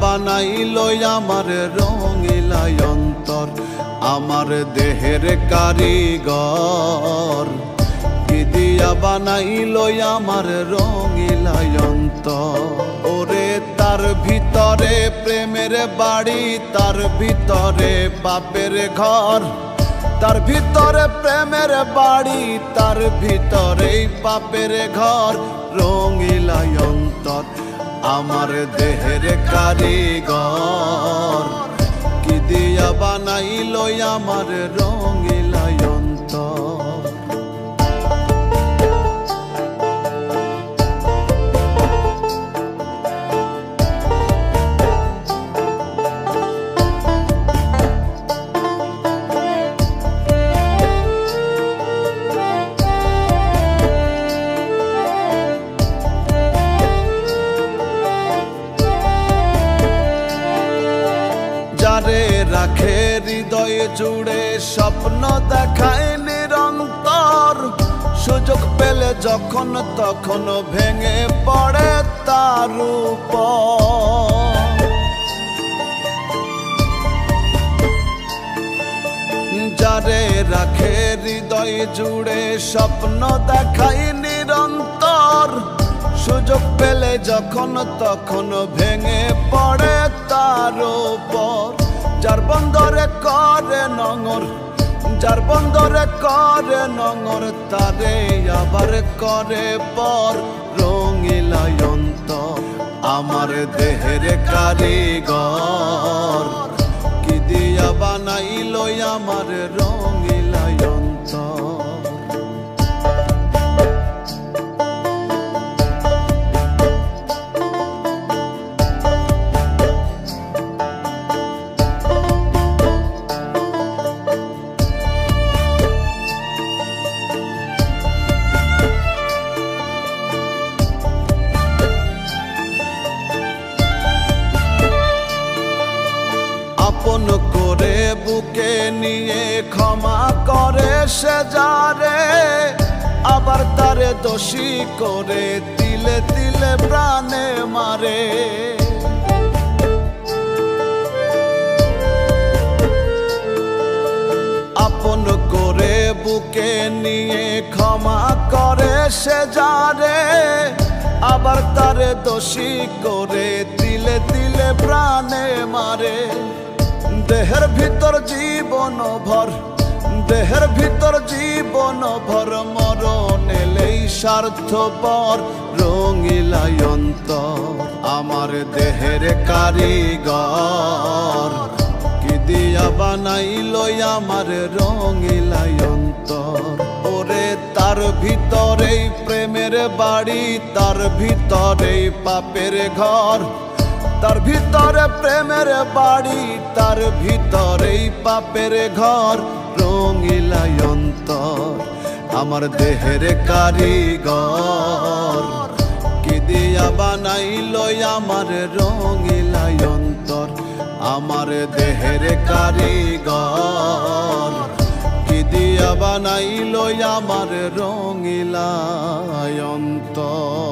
বানাইলো আমার রঙিলা অন্তর, আমার দেহের কারিগর। কি দিয়া বানাইলো আমার রঙিলা অন্তর। ওরে তার ভিতরে প্রেমের বাড়ি, তার ভিতরে বাপের ঘর, তার ভিতরে প্রেমের বাড়ি, তার ভিতরে বাপের ঘর। রঙিলা অন্তর আমার দেহের কারিগর, কি দিয়া বানাইলো আমার রঙিলা অন্তর। যারে রাখে হৃদয় জুড়ে, স্বপ্ন দেখায় নিরন্তর, সুযোগ পেলে যখন তখন ভেঙে পড়ে তার উপর। যারে রাখে হৃদয় জুড়ে, স্বপ্ন দেখায় নিরন্তর, সুযোগ পেলে যখন তখন ভেঙে পড়ে তার উপর। যার বন্দরে করে নঙর, যার বন্দরে করে নঙর, তারে আবার করে পর। রঙিলা অন্তর আমার দেহের কারিগর, কি দিয়া বানাইলো আমার রঙিলা অন্তর। আপন করে বুকে নিয়ে ক্ষমা করে সে যারে, আবার তারে দোষী করে তিলে তিলে প্রাণে মারে। আপন করে বুকে নিয়ে ক্ষমা করে সে যারে, আবার তারে দোষী করে তিলে তিলে প্রাণে মারে। দেহের ভিতর জীবন ভর, দেহের ভিতর জীবন ভর, মরণ এলেই স্বার্থপর। রঙিলা অন্তর আমার দেহের কারিগর, কি দিয়া বানাইলো আমার রঙিলা অন্তর। ওরে তার ভিতরেই প্রেমের বাড়ি, তার ভিতরেই পাপের ঘর, তার ভিতরে প্রেমের বাড়ি, তার ভিতরেই পাপের ঘর। রঙিলা অন্তর আমার দেহের কারিগর, কি দিয়া বানাইলো আমার রঙিলা অন্তর। আমার দেহের কারিগর, কি দিয়া বানাইলো আমার রঙিলা অন্তর।